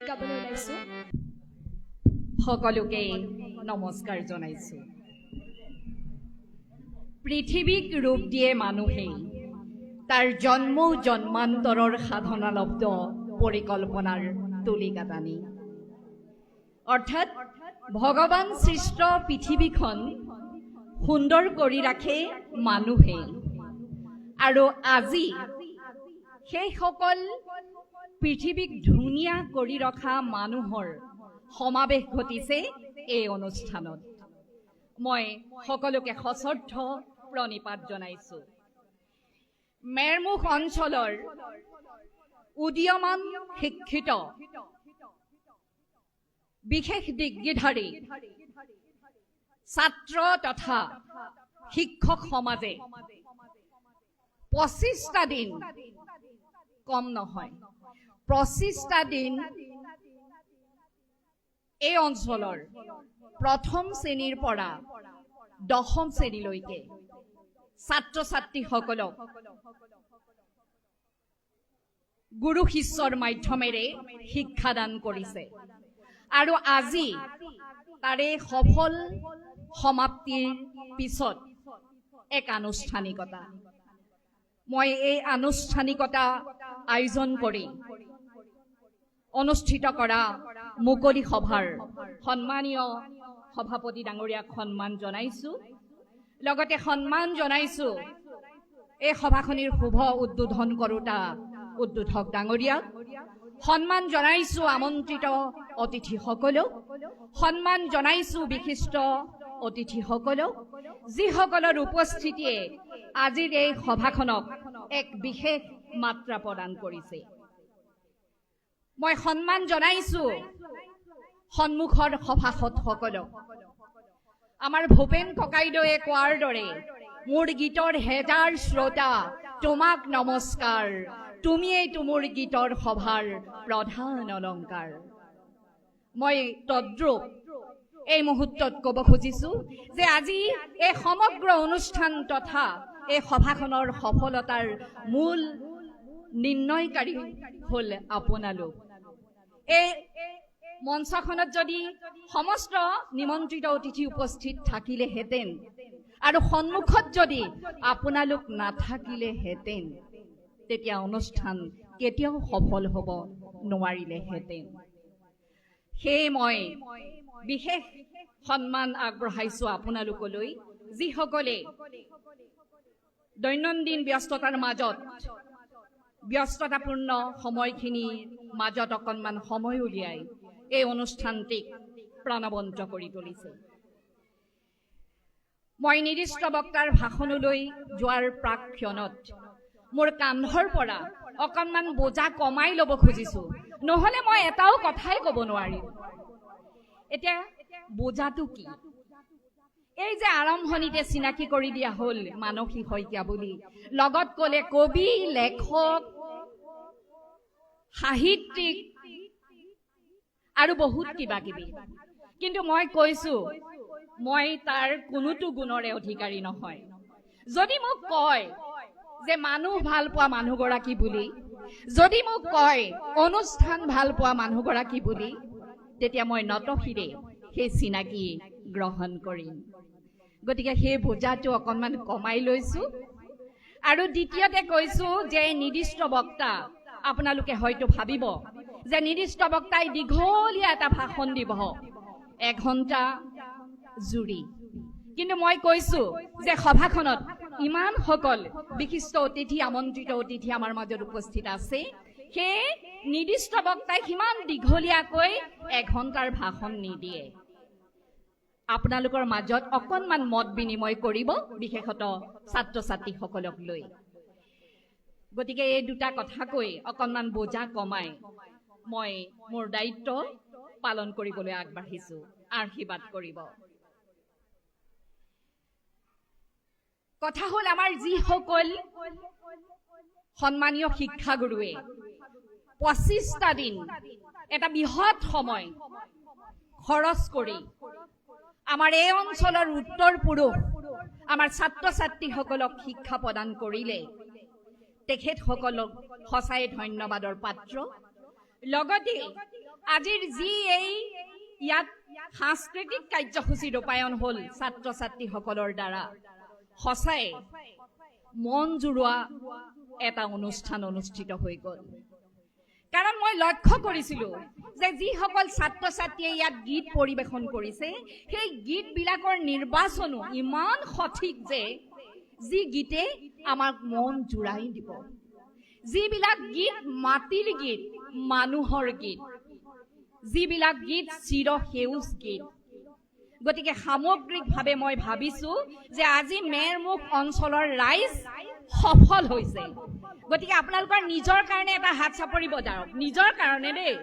গাবলৈ ওলাইছো। সকলোকে নমস্কাৰ জনাইছো। পৃথিৱীক ৰূপ দিয়ে মানুহেই, তাৰ জন্ম জন্মান্তৰৰ সাধনালব্ধ পৰিকল্পনাৰ তুলিকাটানি। অৰ্থাৎ ভগৱান সৃষ্ট পৃথিৱীখন সুন্দৰ কৰি ৰাখে মানুহেই, আৰু আজি সেইসকল পৃথিৱীক ধুনীয়া কৰি ৰখা মানুহৰ সমাৱেশ ঘটিছে এই অনুষ্ঠানত। মই সকলোকে সশ্ৰদ্ধ প্ৰণিপাত জনাইছো। মেৰমুখ অঞ্চলৰ উদীয়মান শিক্ষিত বিশেষ ডিগ্ৰীধাৰী ছাত্ৰ তথা শিক্ষক সমাজে 25টা দিন, কম নহয়, 25টা দিন এই অঞ্চলৰ প্ৰথম শ্ৰেণীৰ পৰা 10ম শ্ৰেণীলৈকে ছাত্ৰ ছাত্ৰীসকলক গুৰু শিষ্যৰ মাধ্যমেৰে শিক্ষাদান কৰিছে, আৰু আজি তাৰে সফল সমাপ্তিৰ পিছত এক আনুষ্ঠানিকতা। মই এই আনুষ্ঠানিকতা আয়োজন কৰি অনুষ্ঠিত কৰা মুকলি সভাৰ সন্মানীয় সভাপতি ডাঙৰীয়াক সন্মান জনাইছো। লগতে সন্মান জনাইছো এই সভাখনিৰ শুভ উদ্বোধন কৰোতা উদ্বোধক ডাঙৰীয়াক। সন্মান জনাইছো আমন্ত্ৰিত অতিথিসকলক। সন্মান জনাইছো বিশিষ্ট অতিথিসকলক, যিসকলৰ উপস্থিতিয়ে আজিৰ এই সভাখনক এক বিশেষ মাত্ৰা প্ৰদান কৰিছে। মই সন্মান জনাইছো সন্মুখৰ সভাসদসকলক। আমাৰ ভূপেন ককাইদেৱে কোৱাৰ দৰে, মোৰ গীতৰ হেজাৰ শ্ৰোতা তোমাক নমস্কাৰ, তুমিয়েইতো মোৰ গীতৰ সভাৰ প্ৰধান অলংকাৰ। মই তদ্ৰূপ এই মুহূৰ্তত ক'ব খুজিছো যে আজি এই সমগ্ৰ অনুষ্ঠান তথা এই সভাখনৰ সফলতাৰ মূল নিৰ্ণয়কাৰী হ'ল আপোনালোক। এই মঞ্চখনত যদি সমস্ত নিমন্ত্ৰিত অতিথি উপস্থিত থাকিলেহেঁতেন আৰু সন্মুখত যদি আপোনালোক নাথাকিলেহেঁতেন, তেতিয়া অনুষ্ঠান কেতিয়াও সফল হ'ব নোৱাৰিলেহেঁতেন। সেয়ে মই বিশেষ সন্মান আগবঢ়াইছো আপোনালোকলৈ, যিসকলে দৈনন্দিন ব্যস্ততাৰ মাজত, ব্যস্ততাপূৰ্ণ সময়খিনিৰ মাজত অকণমান সময় উলিয়াই এই অনুষ্ঠানটিক প্ৰাণৱন্ত কৰি তুলিছে। মই নিৰ্দিষ্ট বক্তাৰ ভাষণলৈ যোৱাৰ প্ৰাকক্ষণত মোৰ কান্ধৰ পৰা অকণমান বোজা কমাই ল'ব খুজিছো, নহ'লে মই এটাও কথাই ক'ব নোৱাৰিম। এতিয়া বোজাটো কি? এই যে আৰম্ভণিতে চিনাকি কৰি দিয়া হ'ল মানসী শইকীয়া বুলি, লগত ক'লে কবি, লেখক, সাহিত্যিক আৰু বহুত কিবা কিবি। কিন্তু মই কৈছো মই তাৰ কোনোটো গুণৰে অধিকাৰী নহয়। যদি মোক কয় যে মানুহ ভাল পোৱা মানুহগৰাকী বুলি, যদি মোক কয় অনুষ্ঠান ভাল পোৱা মানুহগৰাকী বুলি, তেতিয়া মই নতশিৰে সেই চিনাকি গ্ৰহণ কৰিম। গতিকে সেই বোজাটো অকণমান কমাই লৈছো। আৰু দ্বিতীয়তে কৈছো যে নিৰ্দিষ্ট বক্তা, আপোনালোকে হয়তো ভাবিব যে নিৰ্দিষ্ট বক্তাই দীঘলীয়া এটা ভাষণ দিব 1 ঘণ্টা জুৰি, কিন্তু মই কৈছো যে সভাখনত ইমানসকল বিশিষ্ট অতিথি, আমন্ত্ৰিত অতিথি আমাৰ মাজত উপস্থিত আছে, সেয়ে নিৰ্দিষ্ট বক্তাই সিমান দীঘলীয়াকৈ 1 ঘণ্টাৰ ভাষণ নিদিয়ে। আপোনালোকৰ মাজত অকণমান মত বিনিময় কৰিব, বিশেষত ছাত্ৰ ছাত্ৰীসকলক লৈ। গতিকে এই দুটা কথা কৈ অকণমান বোজা কমাই মই মোৰ দায়িত্ব পালন কৰিবলৈ আগবাঢ়িছো। আশীৰ্বাদ কৰিব। কথা হ'ল, আমাৰ যিসকল সন্মানীয় শিক্ষাগুৰুৱে 25টা দিন এটা বৃহৎ সময় খৰচ কৰি আমাৰ এই অঞ্চলৰ উত্তৰ পুৰুষ আমাৰ ছাত্ৰ ছাত্ৰীসকলক শিক্ষা প্ৰদান কৰিলে, তেখেতসকলক সঁচাই ধন্যবাদৰ পাত্ৰ। লগতে আজিৰ যি এই ইয়াত সাংস্কৃতিক কাৰ্যসূচী ৰূপায়ণ হ'ল ছাত্ৰ ছাত্ৰীসকলৰ দ্বাৰা সঁচাই মন জুৰোৱা এটা অনুষ্ঠান অনুষ্ঠিত হৈ গ'ল। কাৰণ মই লক্ষ্য কৰিছিলোঁ যে যিসকল ছাত্ৰ ছাত্ৰীয়ে ইয়াত গীত পৰিৱেশন কৰিছে সেই গীতবিলাকৰ নিৰ্বাচনো ইমান সঠিক যে যি গীতে আমাক মন জুৰাই দিব। যিবিলাক গীত মাটিৰ গীত, মানুহৰ গীত, যিবিলাক গীত চিৰসেউজ গীত। গতিকে সামগ্ৰিকভাৱে মই ভাবিছোঁ যে আজি মেৰমুখ অঞ্চলৰ ৰাইজ সফল হৈছে। গতিকে আপোনালোকৰ নিজৰ কাৰণে এটা হাত চাপৰি বজাওক, নিজৰ কাৰণে দেই।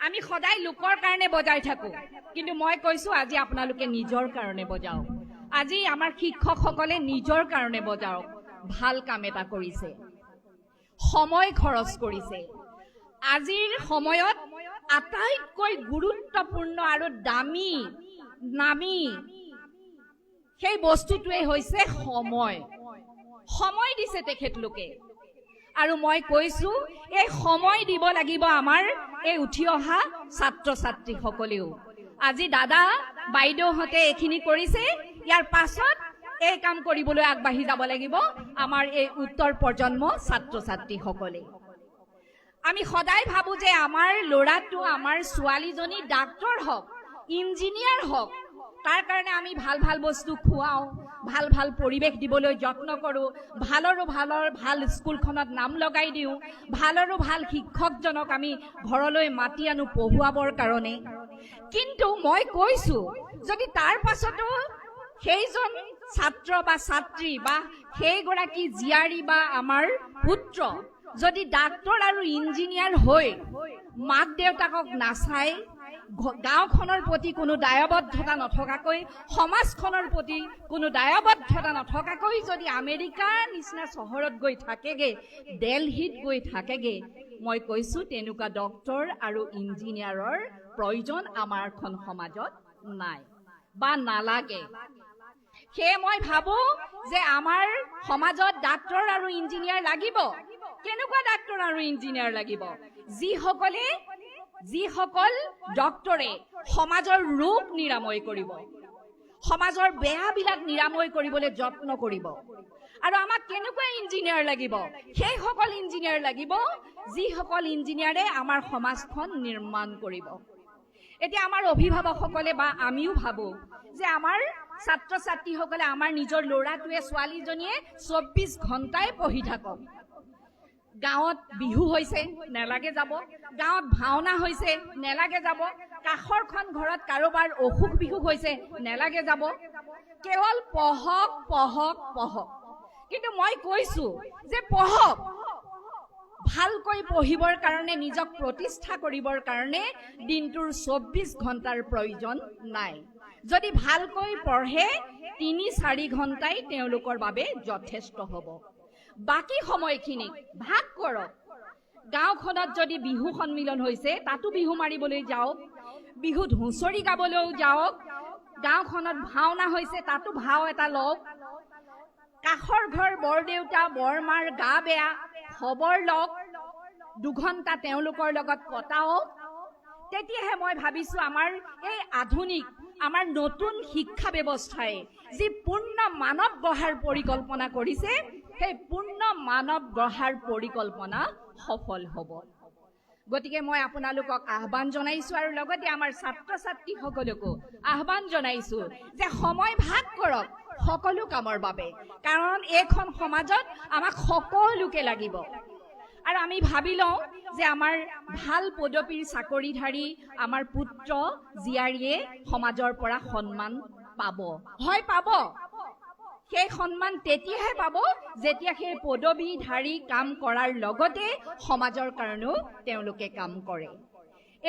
আমি সদায় লোকৰ কাৰণে বজাই থাকোঁ, কিন্তু মই কৈছোঁ আজি আপোনালোকে নিজৰ কাৰণে বজাওক। আজি আমাৰ শিক্ষকসকলে নিজৰ কাৰণে বজাওক। ভাল কাম এটা কৰিছে, সময় খৰচ কৰিছে। আজিৰ সময়ত আটাইতকৈ গুৰুত্বপূৰ্ণ আৰু দামী নামী সেই বস্তুটোৱে হৈছে সময়। সময় দিছে তেখেতলোকে, আৰু মই কৈছোঁ এই সময় দিব লাগিব আমাৰ এই উঠি অহা ছাত্ৰ ছাত্ৰীসকলেও। আজি দাদা বাইদেউহঁতে এইখিনি কৰিছে, ইয়াৰ পাছত এই কাম কৰিবলৈ আগবাঢ়ি যাব লাগিব আমাৰ এই উত্তৰ প্ৰজন্ম ছাত্ৰ ছাত্ৰীসকলে। আমি সদায় ভাবোঁ যে আমাৰ ল'ৰাটো, আমাৰ ছোৱালীজনী ডাক্তৰ হওক, ইঞ্জিনিয়াৰ হওক, তাৰ কাৰণে আমি ভাল ভাল বস্তু খুৱাওঁ, ভাল ভাল পৰিৱেশ দিবলৈ যত্ন কৰোঁ, ভালৰো ভাল স্কুলখনত নাম লগাই দিওঁ, ভালৰো ভাল শিক্ষকজনক আমি ঘৰলৈ মাতি আনো পঢ়ুৱাবৰ কাৰণে। কিন্তু মই কৈছোঁ যদি তাৰ পাছতো সেইজন ছাত্ৰ বা ছাত্ৰী বা সেইগৰাকী জীয়াৰী বা আমাৰ পুত্ৰ যদি ডাক্তৰ আৰু ইঞ্জিনিয়াৰ হৈ মাক দেউতাকক নাচায়, গাঁওখনৰ প্ৰতি কোনো দায়বদ্ধতা নথকাকৈ, সমাজখনৰ প্ৰতি কোনো দায়বদ্ধতা নথকাকৈ যদি আমেৰিকাৰ নিচিনা চহৰত গৈ থাকেগে, দিল্লীত গৈ থাকেগে, মই কৈছোঁ তেনেকুৱা ডক্তৰ আৰু ইঞ্জিনিয়াৰৰ প্ৰয়োজন আমাৰখন সমাজত নাই বা নালাগে। সেয়ে মই ভাবোঁ যে আমাৰ সমাজত ডাক্তৰ আৰু ইঞ্জিনিয়াৰ লাগিব। কেনেকুৱা ডাক্তৰ আৰু ইঞ্জিনিয়াৰ লাগিব? যিসকল ডক্তৰে সমাজৰ ৰোগ নিৰাময় কৰিব, সমাজৰ বেয়াবিলাক নিৰাময় কৰিবলৈ যত্ন কৰিব। আৰু আমাক কেনেকুৱা ইঞ্জিনিয়াৰ লাগিব? সেইসকল ইঞ্জিনিয়াৰ লাগিব যিসকল ইঞ্জিনিয়াৰে আমাৰ সমাজখন নিৰ্মাণ কৰিব। এতিয়া আমাৰ অভিভাৱকসকলে বা আমিও ভাবোঁ যে আমাৰ ছাত্ৰ ছাত্ৰীসকলে, আমাৰ নিজৰ ল'ৰাটোৱে ছোৱালীজনীয়ে 24 ঘণ্টাই পঢ়ি থাকক। গাঁৱত বিহু হৈছে, নেলাগে যাব। গাঁৱত ভাওনা হৈছে, নেলাগে যাব। কাষৰখন ঘৰত কাৰোবাৰ অসুখ বিসুখ হৈছে, নেলাগে যাব। কেৱল পঢ়ক পঢ়ক পঢ়ক। কিন্তু মই কৈছোঁ যে পঢ়ক, ভালকৈ পঢ়িবৰ কাৰণে, নিজক প্ৰতিষ্ঠা কৰিবৰ কাৰণে দিনটোৰ 24 ঘণ্টাৰ প্ৰয়োজন নাই। যদি ভালকৈ পঢ়ে 3-4 ঘণ্টাই তেওঁলোকৰ বাবে যথেষ্ট হ'ব। বাকী সময়খিনিক ভাগ কৰক। গাঁওখনত যদি বিহু সন্মিলন হৈছে তাতো বিহু মাৰিবলৈ যাওক, বিহুত হুঁচৰি গাবলৈও যাওক। গাঁওখনত ভাওনা হৈছে তাতো ভাও এটা লওক। কাষৰ ঘৰ বৰদেউতা বৰমাৰ গা বেয়া, খবৰ লওক, 2 ঘণ্টা তেওঁলোকৰ লগত কটাওক। তেতিয়াহে মই ভাবিছোঁ আমাৰ এই আধুনিক, আমাৰ নতুন শিক্ষা ব্যৱস্থাই যি পূৰ্ণ মানৱ গঢ়াৰ পৰিকল্পনা কৰিছে, সেই পূৰ্ণ মানৱ গঢ়াৰ পৰিকল্পনা সফল হ'ব। গতিকে মই আপোনালোকক আহ্বান জনাইছোঁ আৰু লগতে আমাৰ ছাত্ৰ ছাত্ৰীসকলকো আহ্বান জনাইছোঁ যে সময় ভাগ কৰক সকলো কামৰ বাবে। কাৰণ এইখন সমাজত আমাক সকলোকে লাগিব। আৰু আমি ভাবি লওঁ যে আমাৰ ভাল পদবীৰ চাকৰিধাৰী আমাৰ পুত্ৰ জীয়াৰীয়ে সমাজৰ পৰা সন্মান পাব। হয়, পাব। সেই সন্মান তেতিয়াহে পাব যেতিয়া সেই পদবীধাৰী কাম কৰাৰ লগতে সমাজৰ কাৰণেও তেওঁলোকে কাম কৰে।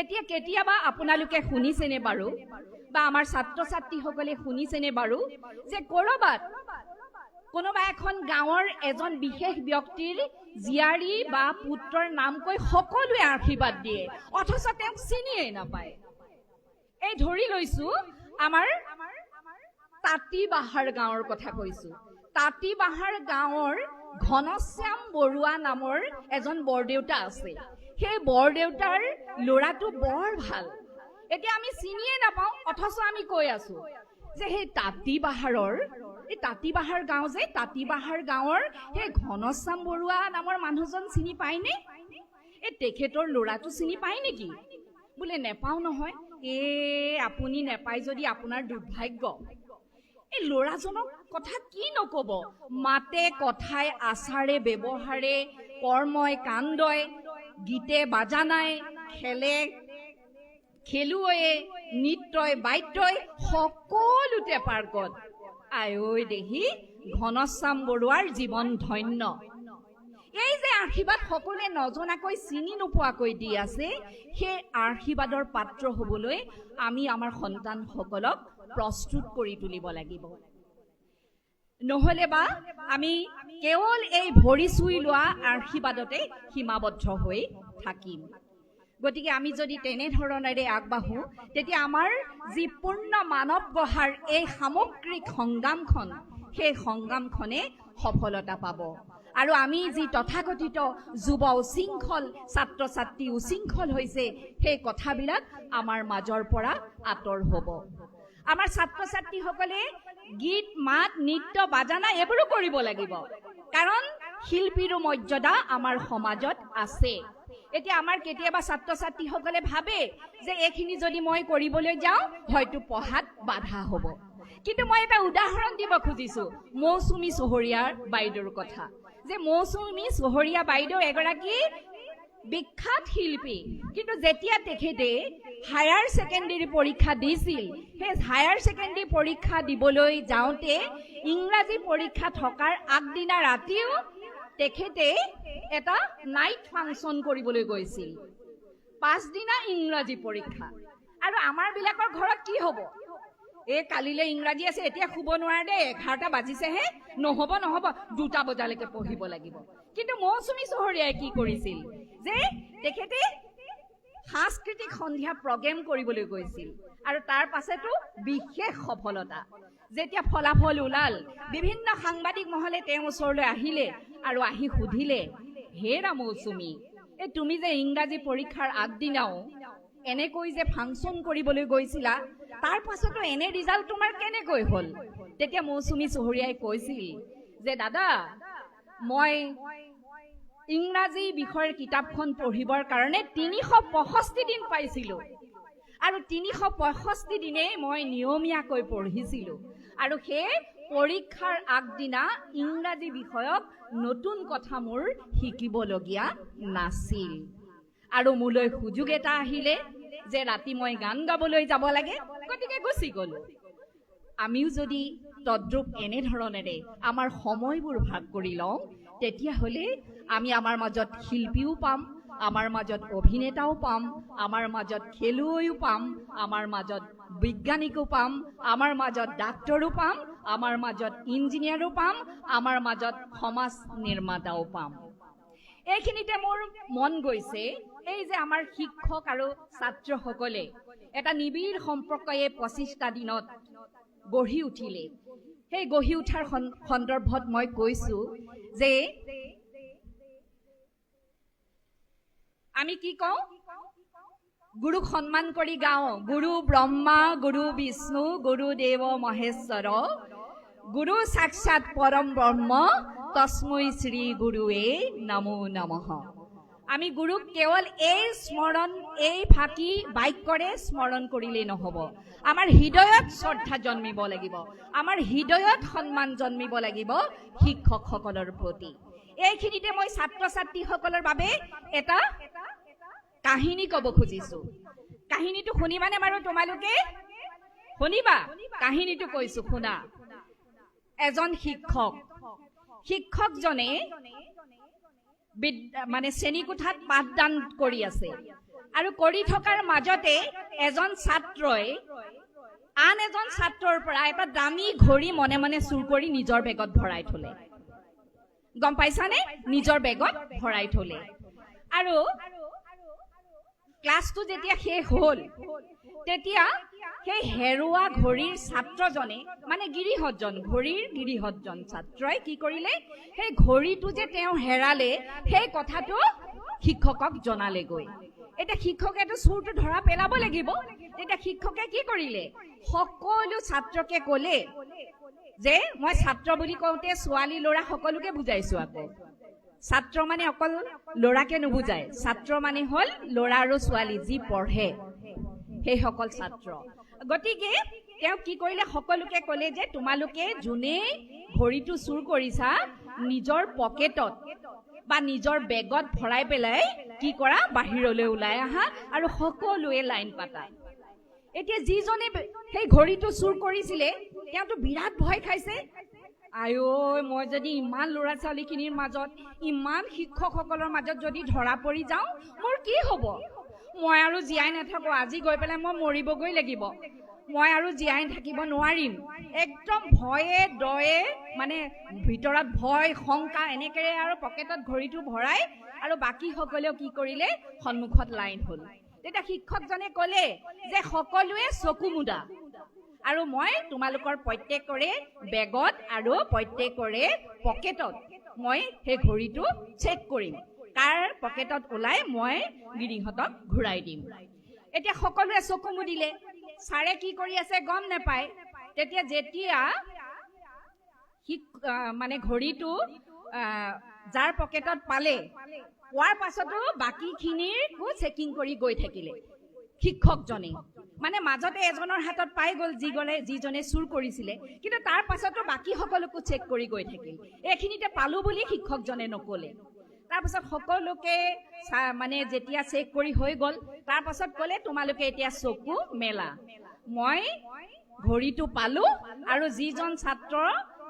এতিয়া কেতিয়াবা আপোনালোকে শুনিছেনে বাৰু, বা আমাৰ ছাত্ৰ ছাত্ৰীসকলে শুনিছেনে বাৰু যে ক'ৰবাত কোনোবা এখন গাঁৱৰ এজন বিশেষ ব্যক্তিৰ জীয়াৰী বা পুত্ৰৰ নাম কৈ সকলোৱে আশীৰ্বাদ দিয়ে, অথচ তেওঁক চিনিয়ে নাপায়। এই ধৰি লৈছোঁ আমাৰ তাঁতীবাহাৰ গাঁৱৰ কথা কৈছোঁ। তাঁতীবাহাৰ গাঁৱৰ ঘনশ্যাম বৰুৱা নামৰ এজন বৰদেউতা আছে। সেই বৰদেউতাৰ ল'ৰাটো বৰ ভাল। এতিয়া আমি চিনিয়ে নাপাওঁ, অথচ আমি কৈ আছো যে সেই তাঁতীবাহাৰ গাঁও যে তাঁতীবাহাৰ গাঁৱৰ সেই ঘনশ্যাম বৰুৱা নামৰ মানুহজন চিনি পায়নে? এই তেখেতৰ ল'ৰাটো চিনি পায় নেকি? বোলে নেপাওঁ নহয়। আপুনি নেপায় যদি আপোনাৰ দুৰ্ভাগ্য। এই ল'ৰাজনৰ কথা কি নকব, মাতে কথাই আচাৰে ব্যৱহাৰে কৰ্মই কাণ্ডই গীতে বাজানাই খেলুৱৈয়ে নৃত্যই বাদ্যই সকলোতে পাৰ্গত। আঐ দেহি ঘনশ্যাম বৰুৱাৰ জীৱন ধন্য। এই যে আশীৰ্বাদ সকলোৱে নজনাকৈ চিনি নোপোৱাকৈ দি আছে, সেই আশীৰ্বাদৰ পাত্ৰ হবলৈ আমি আমাৰ সন্তানসকলক প্ৰস্তুত কৰি তুলিব লাগিব। নহলে বা আমি কেৱল এই ভৰি চুই লোৱা আশীৰ্বাদতে সীমাবদ্ধ হৈ থাকিম। গতিকে আমি যদি তেনেধৰণেৰে আগবাঢ়ো, তেতিয়া আমাৰ যি পূৰ্ণ মানৱ গঢ়াৰ এই সামগ্ৰিক সংগ্ৰামখন, সেই সংগ্ৰামখনে সফলতা পাব। আৰু আমি যি তথাকথিত যুৱ উশৃংখল ছাত্ৰ ছাত্ৰী উশৃংখল হৈছে, সেই কথাবিলাক আমাৰ মাজৰ পৰা আঁতৰ হ'ব। আমাৰ ছাত্ৰ ছাত্ৰীসকলে গীত মাত নৃত্য বাজানা এইবোৰো কৰিব লাগিব, কাৰণ শিল্পীৰো মৰ্যাদা আমাৰ সমাজত আছে। এতিয়া আমাৰ কেতিয়াবা ছাত্ৰ ছাত্ৰীসকলে ভাবে যে এইখিনি যদি মই কৰিবলৈ যাওঁ হয়তো পঢ়াত বাধা হ'ব। কিন্তু মই এটা উদাহৰণ দিব খুজিছো মৌচুমী চহৰীয়াৰ বাইদেউৰ কথা, যে মৌচুমী চহৰীয়া বাইদেউ এগৰাকী বিখ্যাত শিল্পী। কিন্তু যেতিয়া তেখেতে হায়াৰ ছেকেণ্ডেৰী পৰীক্ষা দিছিল, সেই হায়াৰ ছেকেণ্ডেৰী পৰীক্ষা দিবলৈ যাওঁতে ইংৰাজী পৰীক্ষা থকাৰ আগদিনা ৰাতিও তেখেতে এটা নাইট ফাংচন কৰিবলৈ গৈছিল। পাছদিনা ইংৰাজী পৰীক্ষা। আৰু আমাৰ বিলাকৰ ঘৰত কি হ'ব? কালিলৈ ইংৰাজী আছে, এতিয়া শুব নোৱাৰে দে, 11টা বাজিছেহে, নহ'ব 2টা বজালৈকে পঢ়িব লাগিব। কিন্তু মৌচুমী চহৰীয়াই কি কৰিছিল, যে তেখেতে সাংস্কৃতিক সন্ধিয়া প্ৰগ্ৰেম কৰিবলৈ গৈছিল। আৰু তাৰ পাছতো বিশেষ সফলতা। যেতিয়া ফলাফল ওলাল, বিভিন্ন সাংবাদিক মহলে তেওঁৰ ওচৰলৈ আহিলে আৰু আহি সুধিলে, হেৰা মৌচুমী, তুমি যে ইংৰাজী পৰীক্ষাৰ আগদিনাও এনেকৈ যে ফাংচন কৰিবলৈ গৈছিলা, তাৰ পাছতো এনে ৰিজাল্ট তোমাৰ কেনেকৈ হ'ল? তেতিয়া মৌচুমী চহৰীয়াই কৈছিল যে দাদা, মই ইংৰাজী বিষয়ৰ কিতাপখন পঢ়িবৰ কাৰণে 365 দিন পাইছিলো, আৰু 365 দিনেই মই নিয়মীয়াকৈ পঢ়িছিলো। আৰু সেই পৰীক্ষাৰ আগদিনা ইংৰাজী বিষয়ক নতুন কথা মোৰ শিকিবলগীয়া নাছিল। আৰু মোলৈ সুযোগ এটা আহিলে যে ৰাতি মই গান গাবলৈ যাব লাগে, গতিকে গুচি গলো। আমিও যদি তদ্ৰুপ এনেধৰণেৰে আমাৰ সময়বোৰ ভাগ কৰি লওঁ, তেতিয়াহ'লে আমি আমাৰ মাজত শিল্পীও পাম, আমাৰ মাজত অভিনেতাও পাম, আমাৰ মাজত খেলুৱৈও পাম, আমাৰ মাজত বিজ্ঞানিকো পাম, আমাৰ মাজত ডাক্তৰো পাম, আমাৰ মাজত ইঞ্জিনিয়াৰো পাম, আমাৰ মাজত সমাজ নিৰ্মাতাও পাম। এইখিনিতে মোৰ মন গৈছে, এই যে আমাৰ শিক্ষক আৰু ছাত্ৰসকলে এটা নিবিড় সম্পৰ্কয়ে 25টা দিনত গঢ়ি উঠিলে। সেই গঢ়ি উঠাৰ সন্দৰ্ভত মই কৈছো যে আমি কি কওঁ, গুৰুক সন্মান কৰি গাওঁ, গুৰু ব্ৰহ্মা গুৰু বিষ্ণু গুৰুদেৱ মহেশ্বৰ গুৰু সাক্ষাৎ পৰম ব্ৰহ্ম তস্मै শ্ৰী গুৰুৱে নমো নমঃ। আমি গুৰুক কেৱল এই ফাঁকি বাক্যৰে স্মৰণ কৰিলেই নহ'ব, আমাৰ হৃদয়ত শ্ৰদ্ধা জন্মিব লাগিব, আমাৰ হৃদয়ত সন্মান জন্মিব লাগিব শিক্ষকসকলৰ প্ৰতি। এইখিনিতে মই ছাত্ৰ ছাত্ৰীসকলৰ বাবে এটা কাহিনী ক'ব খুজিছো। কাহিনীটো শুনিবানে বাৰু? তোমালোকে শুনিবা? কাহিনীটো কৈছো শুনা। এজন শিক্ষকজনে মানে শ্ৰেণীকোঠাত পাঠদান কৰি আছে, আৰু কৰি থকাৰ মাজতে এজন ছাত্ৰই আন এজন ছাত্ৰৰ পৰা এটা দামী ঘড়ী মনে মনে চুৰ কৰি নিজৰ বেগত ভৰাই থলে। গম পাইছানে? নিজৰ বেগত ভৰাই থলে। আৰু ক্লাছটো যেতিয়া শেষ হ'ল, তেতিয়া সেই হেৰুৱা ঘড়ীৰ ছাত্ৰজনে, মানে ঘড়ীৰ গিৰিহঁতজন ছাত্ৰই কি কৰিলে, সেই ঘড়ীটো যে তেওঁ হেৰালে সেই কথাটো শিক্ষকক জনালেগৈ। এতিয়া শিক্ষকেতো চোৰটো ধৰা পেলাব লাগিব। তেতিয়া শিক্ষকে কি কৰিলে, সকলো ছাত্ৰকে ক'লে যে মই ছাত্ৰ বুলি কওঁতে ছোৱালী ল'ৰা সকলোকে বুজাইছো। আকৌ ছাত্ৰ মানে অকল ল'ৰাকে নুবুজায়, ছাত্ৰ মানে হ'ল ল'ৰা আৰু ছোৱালী যি পঢ়ে সেইসকল ছাত্ৰ। গতিকে তেওঁ কি কৰিলে, সকলোকে ক'লে যে তোমালোকে যোনে ঘড়ীটো চুৰ কৰিছা নিজৰ পকেটত বা নিজৰ বেগত ভৰাই পেলাই কি কৰা, বাহিৰলৈ ওলাই আহা আৰু সকলোৱে লাইন পাতা। এতিয়া যিজনে সেই ঘড়ীটো চুৰ কৰিছিলে তেওঁতো বিৰাট ভয় খাইছে। আই মই যদি ইমান ল'ৰা ছোৱালীখিনিৰ মাজত, ইমান শিক্ষকসকলৰ মাজত যদি ধৰা পৰি যাওঁ মোৰ কি হ'ব? মই আৰু জীয়াই নাথাকো, আজি গৈ পেলাই মই মৰিবগৈ লাগিব, মই আৰু জীয়াই থাকিব নোৱাৰিম। একদম ভয়ে দয়ে মানে ভিতৰত ভয় শংকা এনেকেৰে আৰু পকেটত ঘড়ীটো ভৰাই আৰু বাকী সকলেও কি কৰিলে, সন্মুখত লাইন হ'ল। তেতিয়া শিক্ষকজনে ক'লে যে সকলোৱে চকু মুদা আৰু মই তোমালোকৰ প্ৰত্যেকৰে বেগত আৰু প্ৰত্যেকৰে পকেটত মই সেই ঘড়ীটো চেক কৰিম, কাৰ পকেটত ওলাই মই গিৰিহঁতক ঘূৰাই দিম। এতিয়া সকলোৱে চকু মুদিলে, ছাৰে কি কৰি আছে গম নাপায়। যেতিয়া মানে ঘড়ীটো যাৰ পকেটত পালে, পোৱাৰ পাছতো বাকীখিনিকো চেকিং কৰি গৈ থাকিলে শিক্ষকজনে। মানে মাজতে এজনৰ হাতত পাই গ'ল যিজনে চুৰ কৰিছিলে, কিন্তু তাৰ পাছতো বাকী সকলোকো চেক কৰি গৈ থাকিল। এইখিনিতে পালো বুলি শিক্ষকজনে নক'লে। তাৰপাছত সকলোকে মানে যেতিয়া চেক কৰি হৈ গ'ল, তাৰ পাছত ক'লে তোমালোকে এতিয়া চকু মেলা, মই ঘড়ীটো পালো আৰু যিজন ছাত্ৰ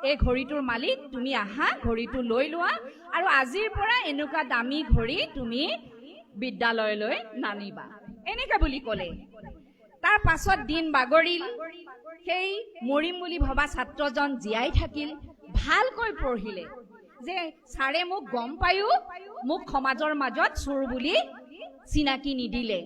এই ঘড়ীটোৰ মালিক তুমি আহা, ঘড়ীটো লৈ লোৱা আৰু আজিৰ পৰা এনেকুৱা দামী ঘড়ী তুমি বিদ্যালয়লৈ নানিবা, এনেকে বুলি ক'লে। তাৰ পাছত দিন বাগৰিল, সেই মৰিম বুলি ভবা ছাত্ৰজন জীয়াই থাকিল, ভালকৈ পঢ়িলে যে ছাৰে মোক গম পায়ো মোক সমাজৰ মাজত চোৰ বুলি চিনাকি নিদিলে,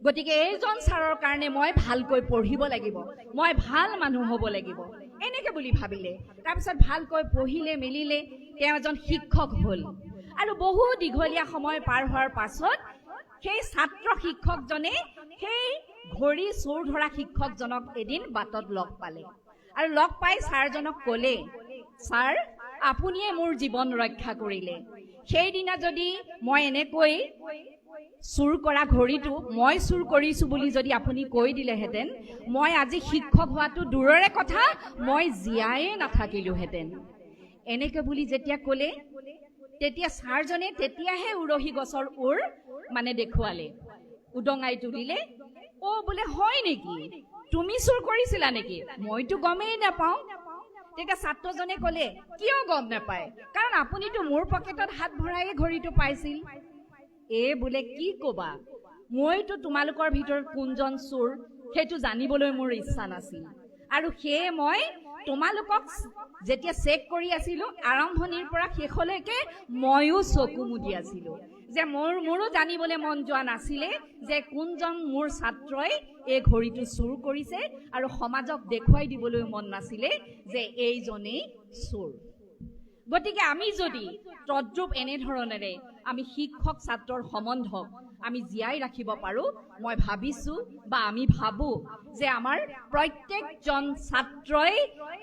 গতিকে এইজন ছাৰৰ কাৰণে মই ভালকৈ পঢ়িব লাগিব, মই ভাল মানুহ হ'ব লাগিব, এনেকে বুলি ভাবিলে। তাৰপিছত ভালকৈ পঢ়িলে মেলিলে, তেওঁ এজন শিক্ষক হ'ল। আৰু বহু দীঘলীয়া সময় পাৰ হোৱাৰ পাছত সেই ছাত্ৰ শিক্ষকজনে সেই ঘড়ী চোৰ ধৰা শিক্ষকজনক এদিন বাটত লগ পালে আৰু লগ পাই ছাৰজনক ক'লে, ছাৰ আপুনিয়ে মোৰ জীৱন ৰক্ষা কৰিলে। সেইদিনা যদি মই এনেকৈ চুৰ কৰা ঘড়ীটো মই চুৰ কৰিছো বুলি যদি আপুনি কৈ দিলেহেঁতেন, মই আজি শিক্ষক হোৱাটো দূৰৰে কথা, মই জীয়াই নাথাকিলোহেঁতেন। এনেকে বুলি যেতিয়া ক'লে, তেতিয়া ছাৰজনে তেতিয়াহে উৰহি গছৰ ওৰ মানে দেখুৱালে, উদঙাই তুলিলে। বোলে হয় নেকি, তুমি চুৰ কৰিছিলা নেকি? মইতো গমেই নাপাওঁ। তেতিয়া ছাত্ৰজনে ক'লে, কিয় গম নাপায়, কাৰণ আপুনিতো মোৰ পকেটত হাত ভৰাই ঘড়ীটো পাইছিল। বোলে কি ক'বা, মইতো তোমালোকৰ ভিতৰত কোনজন চোৰ সেইটো জানিবলৈ মোৰ ইচ্ছা নাছিল, আৰু সেয়ে মই তোমালোকক যেতিয়া চেক কৰি আছিলো আৰম্ভণিৰ পৰা শেষলৈকে ময়ো চকু মুদি আছিলো, যে মোৰো জানিবলৈ মন যোৱা নাছিলে যে কোনজন মোৰ ছাত্ৰই এই ঘড়ীটো চুৰ কৰিছে, আৰু সমাজক দেখুৱাই দিবলৈ মন নাছিলে যে এইজনেই চোৰ। গতিকে আমি যদি তদ্ৰুপ এনেধৰণেৰে আমি শিক্ষক ছাত্ৰৰ সম্বন্ধক আমি জীয়াই ৰাখিব পাৰো, মই ভাবিছো বা আমি ভাবো যে আমাৰ প্ৰত্যেকজন ছাত্ৰই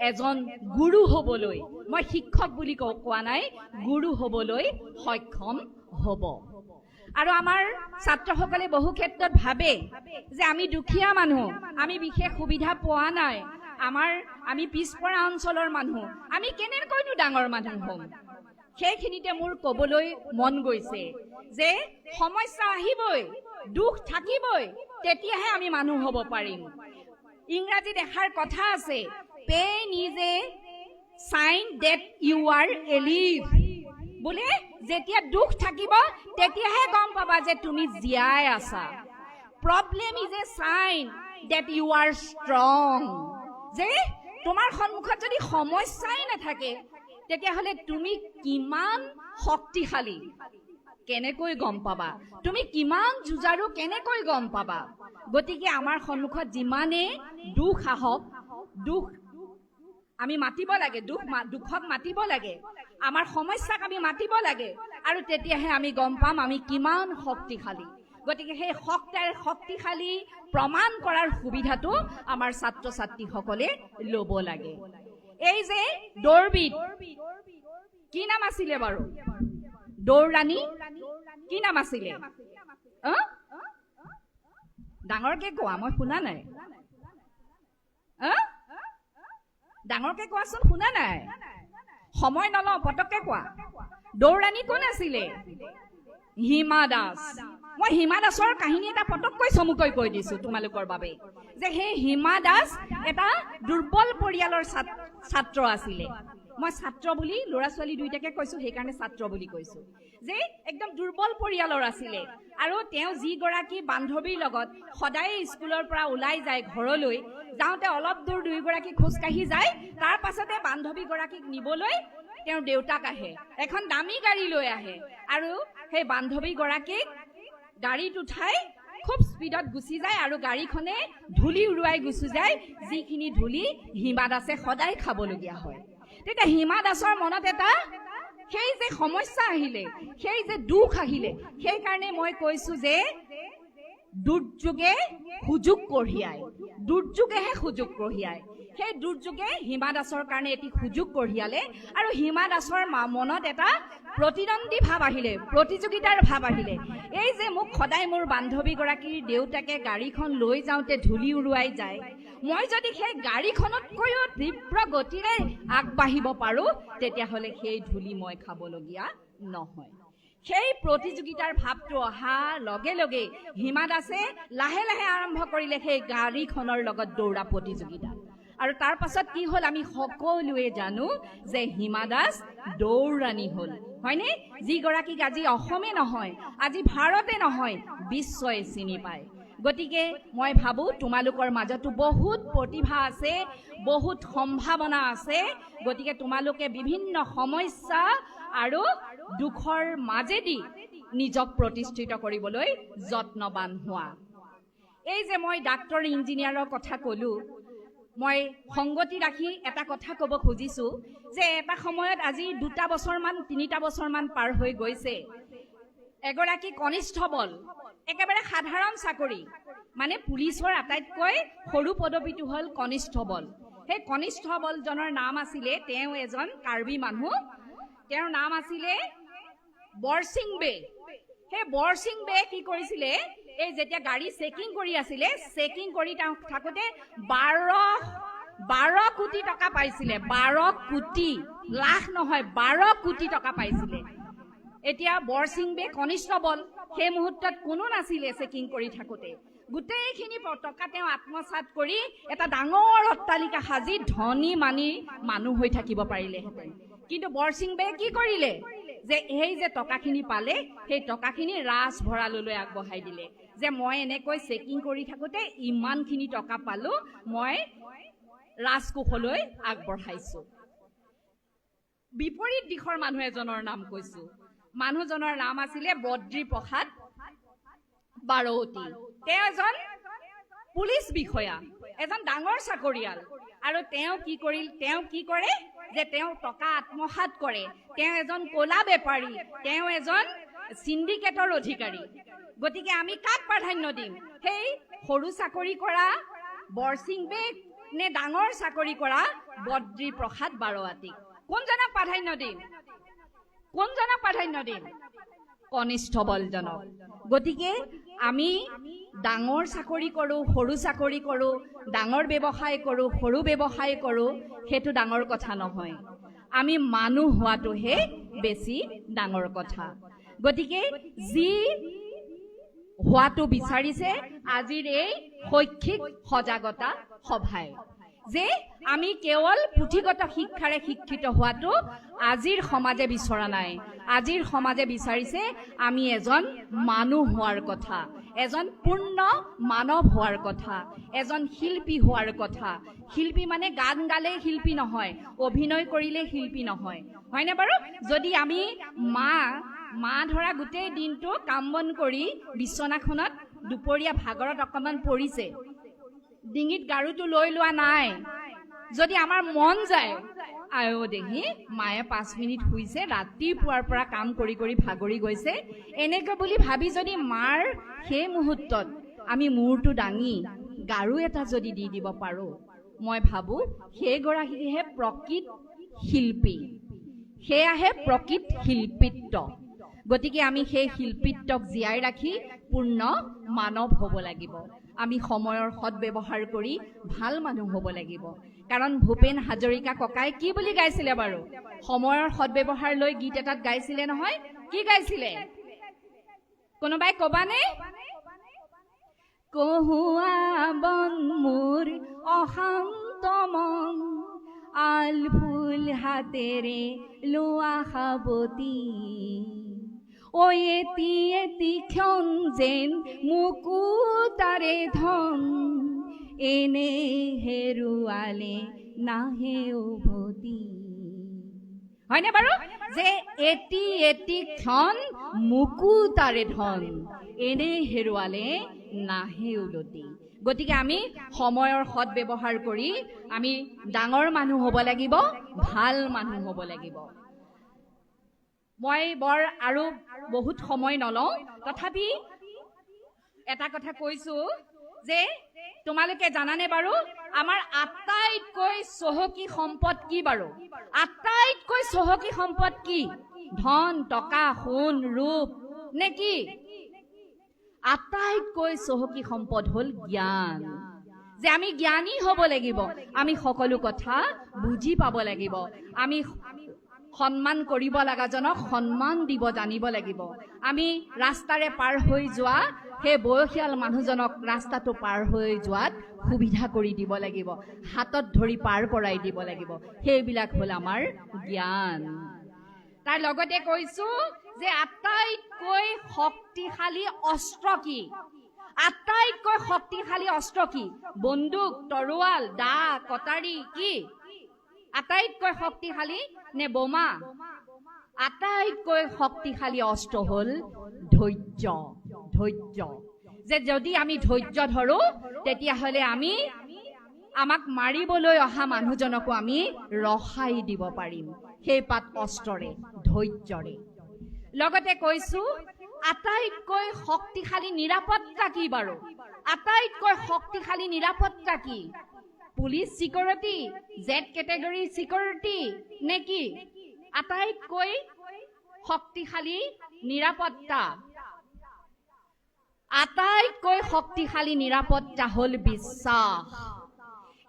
এজন গুৰু হ'বলৈ, মই শিক্ষক বুলি কোৱা নাই, গুৰু হ'বলৈ সক্ষম হ'ব। আৰু আমাৰ ছাত্ৰসকলে বহু ক্ষেত্ৰত ভাবে যে আমি দুখীয়া মানুহ, আমি বিশেষ সুবিধা পোৱা নাই, আমি পিছপৰা অঞ্চলৰ মানুহ, আমি কেনেকৈনো ডাঙৰ মানুহ হ'ম। সেইখিনিতে মোৰ ক'বলৈ মন গৈছে যে সমস্যা আহিবই, দুখ থাকিবই, তেতিয়াহে আমি মানুহ হ'ব পাৰিম। ইংৰাজীত এষাৰ কথা আছে, pain is a sign that you are alive. বোলে যেতিয়া দুখ থাকিব তেতিয়াহে গম পাবা যে তুমি জীয়াই আছা। Problem is a sign that you are strong. যে তোমাৰ সন্মুখত যদি সমস্যাই নাথাকে তেতিয়াহ'লে তুমি কিমান শক্তিশালী কেনেকৈ গম পাবা, তুমি কিমান যুঁজাৰু কেনেকৈ গম পাবা। গতিকে আমাৰ সন্মুখত যিমানে দুখ আহক, দুখ আমি মাতিব লাগে, দুখক মাতিব লাগে, আমাৰ সমস্যাক আমি মাতিব লাগে, আৰু তেতিয়াহে আমি গম পাম আমি কিমান শক্তিশালী। গতিকে সেই শক্তিশালী প্ৰমাণ কৰাৰ সুবিধাটো আমাৰ ছাত্ৰ ছাত্ৰীসকলে ল'ব লাগে। এই যে দৌৰবিদ কি নাম আছিলে বাৰু? দৌৰৰাণী কি নাম আছিলে? ডাঙৰকে কোৱা, মই শুনা নাই। ডাঙৰকে কোৱাচোন, শুনা নাই। সময় নলওঁ, পটককে কোৱা। দৌৰৰাণী কোন আছিলে? হিমা দাস। মই হিমা দাসৰ কাহিনী এটা পটককৈ চমুকৈ কৈ দিছো তোমালোকৰ বাবে, যে সেই হিমা দাস এটা দুৰ্বল পৰিয়ালৰ ছাত্ৰ আছিলে। মই ছাত্ৰ বুলি ল'ৰা ছোৱালী দুইটাকে কৈছো, সেইকাৰণে ছাত্ৰ বুলি কৈছো, যে একদম দুৰ্বল পৰিয়ালৰ আছিলে। আৰু তেওঁ যিগৰাকী বান্ধৱীৰ লগত সদায় স্কুলৰ পৰা ওলাই যায় ঘৰলৈ, যাওঁতে অলপ দূৰ দুয়োগৰাকী খোজকাঢ়ি যায়, তাৰ পাছতে বান্ধৱীগৰাকীক নিবলৈ তেওঁৰ দেউতাক আহে, এখন দামী গাড়ী লৈ আহে, আৰু সেই বান্ধৱীগৰাকীক গাড়ীত উঠাই খুব স্পীডত গুচি যায়, আৰু গাড়ীখনে ধূলি উৰুৱাই গুচি যায়, যিখিনি ধূলি হিমা দাসে সদায় খাবলগীয়া হয়। তেতিয়া হিমা দাসৰ মনত এটা সেই যে সমস্যা আহিলে, সেই যে দুখ আহিলে, সেইকাৰণে মই কৈছো যে দুৰ্যোগে সুযোগ কঢ়িয়ায়, দুৰ্যোগেহে সুযোগ কঢ়িয়ায়। সেই দুৰ্যোগে হিমা দাসৰ কাৰণে এটি সুযোগ কঢ়িয়ালে, আৰু হিমা দাসৰ মনত এটা প্ৰতিদ্বন্দ্বী ভাৱ আহিলে, প্ৰতিযোগিতাৰ ভাৱ আহিলে। এই যে মোক সদায় মোৰ বান্ধৱীগৰাকীৰ দেউতাকে গাড়ীখন লৈ যাওঁতে ধূলি উৰুৱাই যায়, মই যদি সেই গাড়ীখনতকৈও তীব্ৰ গতিৰে আগবাঢ়িব পাৰো, তেতিয়াহ'লে সেই ধূলি মই খাবলগীয়া নহয়। সেই প্ৰতিযোগিতাৰ ভাৱটো অহাৰ লগে লগে হিমা দাসে লাহে লাহে আৰম্ভ কৰিলে সেই গাড়ীখনৰ লগত দৌৰা প্ৰতিযোগিতা। আৰু তাৰ পাছত কি হ'ল আমি সকলোৱে জানো যে হিমা দাস দৌৰৰাণী হ'ল, হয়নে? যিগৰাকীক আজি অসমে নহয়, আজি ভাৰতে নহয়, বিশ্বই চিনি পায়। গতিকে মই ভাবো তোমালোকৰ মাজতো বহুত প্ৰতিভা আছে, বহুত সম্ভাৱনা আছে। গতিকে তোমালোকে বিভিন্ন সমস্যা আৰু দুখৰ মাজেদি নিজক প্ৰতিষ্ঠিত কৰিবলৈ যত্নবান হোৱা। এই যে মই ডাক্তৰ ইঞ্জিনিয়াৰৰ কথা ক'লো, মই সংগতি ৰাখি এটা কথা ক'ব খুজিছো যে এটা সময়ত আজি 2 বছৰমান 3 বছৰমান পাৰ হৈ গৈছে, এগৰাকী কনিষ্ঠবল, একেবাৰে সাধাৰণ চাকৰি, মানে পুলিচৰ আটাইতকৈ সৰু পদবীটো হ'ল কনিষ্ঠবল। সেই কনিষ্ঠবলজনৰ নাম আছিলে, তেওঁ এজন কাৰ্বি মানুহ, তেওঁৰ নাম আছিলে বৰসিং বে। সেই বৰসিং বে কি কৰিছিলে, এই যেতিয়া গাড়ী চেকিং কৰি আছিলে, চেকিং কৰি থাকোঁতে 12 কোটি টকা পাইছিলে। 12 কোটি, লাখ নহয়, 12 কোটি টকা পাইছিলে। এতিয়া বৰসিং বে কনিষ্ঠবল, সেই মুহূৰ্তত কোনো নাছিলে চেকিং কৰি থাকোঁতে। গোটেইখিনি টকা তেওঁ আত্মসাৎ কৰি এটা ডাঙৰ অট্টালিকা সাজি ধনী মানি মানুহ হৈ থাকিব পাৰিলেহেঁতেন। কিন্তু বৰসিং বে কি কৰিলে, যে এই যে টকাখিনি পালে, সেই টকাখিনি ৰাজভঁৰাললৈ আগবঢ়াই দিলে, যে মই এনেকৈ চেকিং কৰি থাকোঁতে ইমানখিনি টকা পালো, মই ৰাজকোষলৈ আগবঢ়াইছো। বিপৰীত দিশৰ মানুহ এজনৰ নাম কৈছো, মানুহজনৰ নাম আছিলে বদ্ৰী প্ৰসাদ বাৰৌতী। তেওঁ এজন পুলিচ বিষয়া, এজন ডাঙৰ চাকৰিয়াল। আৰু তেওঁ কি কৰে যে তেওঁ টকা আত্মসাৎ কৰে, তেওঁ এজন কলা বেপাৰী, তেওঁ এজন সিন্ডিকেটৰ অধিকাৰী। গতিকে আমি কাক প্ৰাধান্য দিম, সেই সৰু চাকৰি কৰা বৰসিং বেক নে ডাঙৰ চাকৰি কৰা বদ্ৰী প্ৰসাদ বাৰৌতীক? কোনজনক প্ৰাধান্য দিম? কোনজনক প্ৰাধান্য দিম? কনিষ্ঠবলজনক। গতিকে আমি ডাঙৰ চাকৰি কৰোঁ, সৰু চাকৰি কৰোঁ, ডাঙৰ ব্যৱসায় কৰোঁ, সৰু ব্যৱসায় কৰোঁ, সেইটো ডাঙৰ কথা নহয়। আমি মানুহ হোৱাটোহে বেছি ডাঙৰ কথা। গতিকে যি হোৱাটো বিচাৰিছে আজিৰ এই শৈক্ষিক সজাগতা সভাই, যে আমি কেৱল পুথিগত শিক্ষাৰে শিক্ষিত হোৱাটো আজিৰ সমাজে বিচৰা নাই। আজিৰ সমাজে বিচাৰিছে আমি এজন মানুহ হোৱাৰ কথা, এজন পূৰ্ণ মানৱ হোৱাৰ কথা, এজন শিল্পী হোৱাৰ কথা। শিল্পী মানে গান গালেই শিল্পী নহয়, অভিনয় কৰিলেই শিল্পী নহয়, হয়নে বাৰু? যদি আমি মা ধৰা গোটেই দিনটো কাম বন কৰি বিচনাখনত দুপৰীয়া ভাগৰত অকণমান পৰিছে, ডিঙিত গাৰুটো লৈ লোৱা নাই, যদি আমাৰ মন যায় আয়ো দেহি মায়ে 5 মিনিট শুইছে ৰাতিপুৱাৰ পৰা কাম কৰি কৰি ভাগৰি গৈছে এনেকৈ বুলি ভাবি যদি মাৰ সেই মুহূৰ্তত আমি মূৰটো দাঙি গাৰু এটা যদি দি দিব পাৰো মই ভাবো সেই গৰাকীহে প্ৰকৃত শিল্পী সেয়াহে প্ৰকৃত শিল্পিত্ব গতিকে আমি সেই শিল্পিত্বক জীয়াই ৰাখি পূৰ্ণ মানৱ হ'ব লাগিব আমি সময়ৰ সদ্ব্যৱহাৰ কৰি ভাল মানুহ হ'ব লাগিব কাৰণ ভূপেন হাজৰিকা ককাই কি বুলি গাইছিলে বাৰু সময়ৰ সদ্ব্যৱহাৰ লৈ গীত এটাত গাইছিলে নহয় কি গাইছিলে কোনোবাই কবানে কহুৱা বন মোৰ অশান্ত মন আল ফুল হাতেৰে লোৱা সাৱতি ও এটি এটি ক্ষণ যেন মুকুতাৰে ধন এনে হেৰুৱালে নাহে উভতি হয়নে বাৰু যে এটি এটি ক্ষণ মুকুতাৰে ধন এনে হেৰুৱালে নাহে উলতি গতিকে আমি সময়ৰ সদ্ব্যৱহাৰ কৰি আমি ডাঙৰ মানুহ হ'ব লাগিব ভাল মানুহ হ'ব লাগিব মই বৰ আৰু বহুত সময় নলওঁ তথাপি এটা কথা কৈছো যে তোমালোকে জানানে বাৰু আমাৰ আটাইতকৈ চহকী সম্পদ কি বাৰু আটাইতকৈ চহকী সম্পদ কি ধন টকা সোণ ৰূপ নে কি আটাইতকৈ চহকী সম্পদ হ'ল জ্ঞান যে আমি জ্ঞানী হ'ব লাগিব আমি সকলো কথা বুজি পাব লাগিব আমি সন্মান কৰিব লাগাজনক সন্মান দিব জানিব লাগিব আমি ৰাস্তাৰে পাৰ হৈ যোৱা হে বয়সীয়াল মানুহজনক ৰাস্তাটো পাৰ হৈ যোৱাত সুবিধা কৰি দিব লাগিব হাতত ধৰি পাৰ কৰাই দিব লাগিব সেইবিলাক হ'ল আমাৰ জ্ঞান তাৰ লগতে কৈছো যে আটাইতকৈ শক্তিশালী অস্ত্ৰ কি আটাইতকৈ শক্তিশালী অস্ত্ৰ কি বন্দুক তৰোৱাল দা কটাৰী কি আটাইতকৈ শক্তিশালী নে বোমা আটাইতকৈ শক্তিশালী অস্ত্ৰ হ'ল ধৈৰ্য ধৈৰ্য যে যদি আমি ধৈৰ্য ধৰো তেতিয়াহ'লে আমি আমাক মাৰিবলৈ অহা মানুহজনকো আমি ৰখাই দিব পাৰিম সেই পাত অস্ত্ৰৰে ধৈৰ্যৰে লগতে কৈছো আটাইতকৈ শক্তিশালী নিৰাপত্তা কি বাৰু আটাইতকৈ শক্তিশালী নিৰাপত্তা কি police security Z category security নে কি আটাইতকৈ শক্তিশালী নিৰাপত্তা আটাইতকৈ শক্তিশালী নিৰাপত্তা হ'ল বিশ্বাস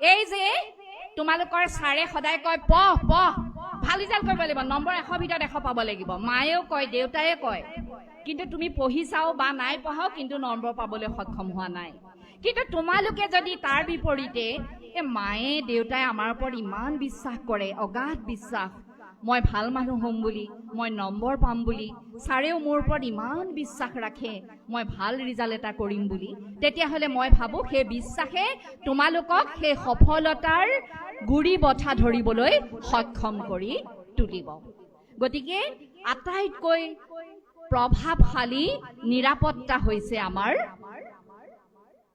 এই যে তোমালোকৰ ছাৰে সদায় কয় পঢ় পঢ় ভাল ৰিজাল্ট কৰিব লাগিব নম্বৰ 100 ভিতৰত 100 পাব লাগিব মায়েও কয় দেউতায়ে কয় কিন্তু তুমি পঢ়ি চাও বা নাই পঢ়াও কিন্তু নম্বৰ পাবলৈ সক্ষম হোৱা নাই কিন্তু তোমালোকে যদি তাৰ বিপৰীতে মায়ে দেউতাই আমাৰ ওপৰত ইমান বিশ্বাস কৰে অগাধ বিশ্বাস মই ভাল মানুহ হ'ম বুলি মই নম্বৰ পাম বুলি ছাৰেও মোৰ ওপৰত ইমান বিশ্বাস ৰাখে মই ভাল ৰিজাল্ট এটা কৰিম বুলি তেতিয়াহ'লে মই ভাবো সেই বিশ্বাসে তোমালোকক সেই সফলতাৰ গুৰি বঠা ধৰিবলৈ সক্ষম কৰি তুলিব গতিকে আটাইতকৈ প্ৰভাৱশালী নিৰাপত্তা হৈছে আমাৰ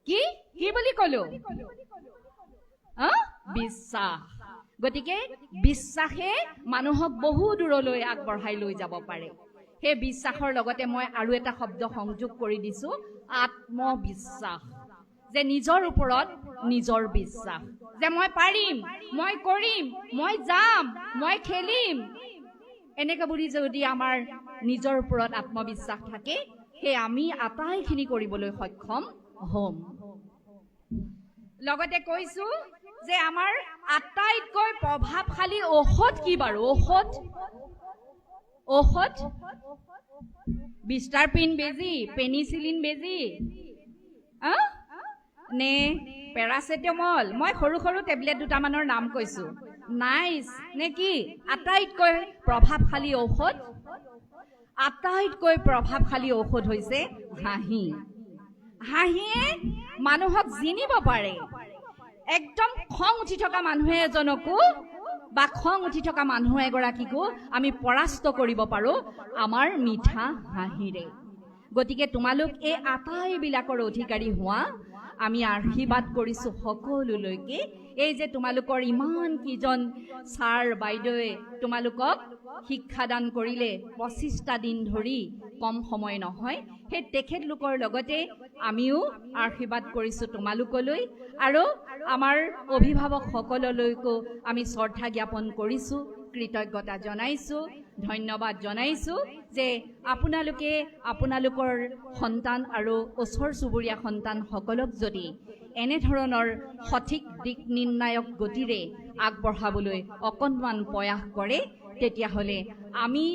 কি কি বুলি কলো বিশ্বাস গতিকে বিশ্বাসে মানুহক বহু দূৰলৈ আগবঢ়াই লৈ যাব পাৰে সেই বিশ্বাসৰ লগতে মই আৰু এটা শব্দ সংযোগ কৰি দিছো আত্মবিশ্বাস যে নিজৰ ওপৰত নিজৰ বিশ্বাস যে মই পাৰিম মই কৰিম মই যাম মই খেলিম এনেকৈ বুলি যদি আমাৰ নিজৰ ওপৰত আত্মবিশ্বাস থাকে সেই আমি আটাইখিনি কৰিবলৈ সক্ষম হ'ম লগতে কৈছো যে আমাৰ আটাইতকৈ প্ৰভাৱশালী ঔষধ কি বাৰু ঔষধ ঔষধ বিষ্টাৰপিন বেজি পেনিচিলিন বেজি নে পেৰাচিটামল মই সৰু সৰু টেবলেট দুটামানৰ নাম কৈছো নাইচ নে কি আটাইতকৈ প্ৰভাৱশালী ঔষধ আটাইতকৈ প্ৰভাৱশালী ঔষধ হৈছে হাঁহি হাঁহিয়ে মানুহক জিনিব পাৰে একদম খং উঠি থকা মানুহ এজনকো বা খং উঠি থকা মানুহ এগৰাকীকো আমি পৰাস্ত কৰিব পাৰো আমাৰ মিঠা হাঁহিৰে গতিকে তোমালোক এই আটাইবিলাকৰ অধিকাৰী হোৱা আমি আশীৰ্বাদ কৰিছোঁ সকলোলৈকে। এই যে তোমালোকৰ ইমান কিজন ছাৰ বাইদেৱে তোমালোকক শিক্ষাদান কৰিলে 25টা দিন ধৰি, কম সময় নহয়, সেই তেখেতলোকৰ লগতে আমিও আশীৰ্বাদ কৰিছোঁ তোমালোকলৈ, আৰু আমাৰ অভিভাৱকসকললৈকো আমি শ্ৰদ্ধা জ্ঞাপন কৰিছোঁ, কৃতজ্ঞতা জনাইছোঁ, ধন্যবাদ জনাইছোঁ যে আপোনালোকে আপোনালোকৰ সন্তান আৰু ওচৰ চুবুৰীয়া সন্তানসকলক যদি এনেধৰণৰ সঠিক দিক নিৰ্ণায়ক গতিৰে আগবঢ়াবলৈ অকণমান প্ৰয়াস কৰে, তেতিয়াহ'লে আমি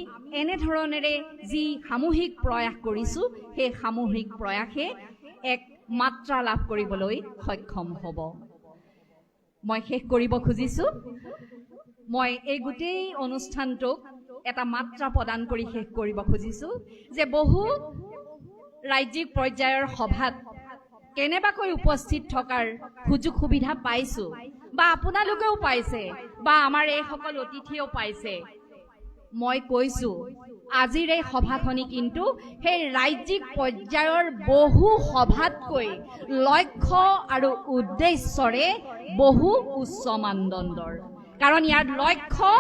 এনেধৰণেৰে যি সামূহিক প্ৰয়াস কৰিছোঁ, সেই সামূহিক প্ৰয়াসে এক মাত্ৰা লাভ কৰিবলৈ সক্ষম হ'ব। মই শেষ কৰিব খুজিছোঁ। মই এই গোটেই অনুষ্ঠানটোক এটা মাত্ৰা প্ৰদান কৰি শেষ কৰিব খুজিছোঁ যে বহু ৰাজ্যিক পৰ্যায়ৰ সভাত কেনেবাকৈ উপস্থিত থকাৰ সুযোগ সুবিধা পাইছোঁ, বা আপোনালোকেও পাইছে, বা আমাৰ এইসকল অতিথিয়েও পাইছে। মই কৈছোঁ, আজিৰ এই সভাখনি কিন্তু সেই ৰাজ্যিক পৰ্যায়ৰ বহু সভাতকৈ লক্ষ্য আৰু উদ্দেশ্যৰে বহু উচ্চ মানদণ্ডৰ। কাৰণ ইয়াৰ লক্ষ্য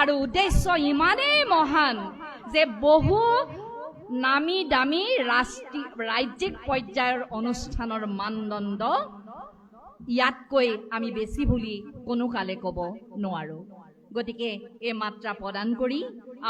আৰু উদ্দেশ্য ইমানেই মহান যে বহু নামী দামী ৰাজ্যিক পৰ্যায়ৰ অনুষ্ঠানৰ মানদণ্ড ইয়াতকৈ আমি বেছি বুলি কোনো কালে ক'ব নোৱাৰোঁ। গতিকে এই মাত্ৰা প্ৰদান কৰি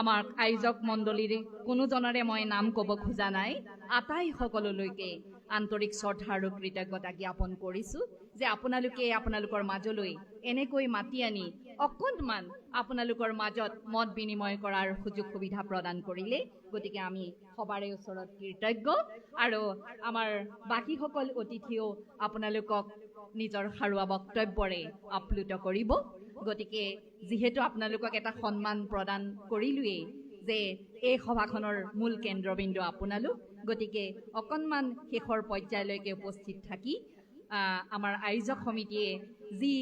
আমাৰ আয়োজক মণ্ডলীৰ কোনোজনৰে মই নাম ক'ব খোজা নাই, আটাইসকললৈকে আন্তৰিক শ্ৰদ্ধা আৰু কৃতজ্ঞতা জ্ঞাপন কৰিছোঁ যে আপোনালোকে আপোনালোকৰ মাজলৈ এনেকৈ মাতি আনি অকণমান আপোনালোকৰ মাজত মত বিনিময় কৰাৰ সুযোগ সুবিধা প্ৰদান কৰিলে। গতিকে আমি সবাৰে ওচৰত কৃতজ্ঞ, আৰু আমাৰ বাকীসকল অতিথিয়েও আপোনালোকক নিজৰ সাৰুৱা বক্তব্যৰে আপ্লুত কৰিব। গতিকে যিহেতু আপোনালোকক এটা সন্মান প্ৰদান কৰিলোৱেই যে এই সভাখনৰ মূল কেন্দ্ৰবিন্দু আপোনালোক, গতিকে অকণমান শেষৰ পৰ্যায়লৈকে উপস্থিত থাকি আমাৰ আয়োজক সমিতিয়ে যি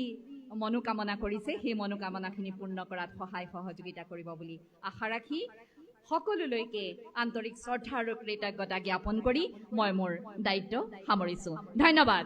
মনোকামনা কৰিছে সেই মনোকামনাখিনি পূৰ্ণ কৰাত সহায় সহযোগিতা কৰিব বুলি আশা ৰাখি সকলোলৈকে আন্তৰিক শ্ৰদ্ধা আৰু কৃতজ্ঞতা জ্ঞাপন কৰি মই মোৰ দায়িত্ব সামৰিছোঁ। ধন্যবাদ।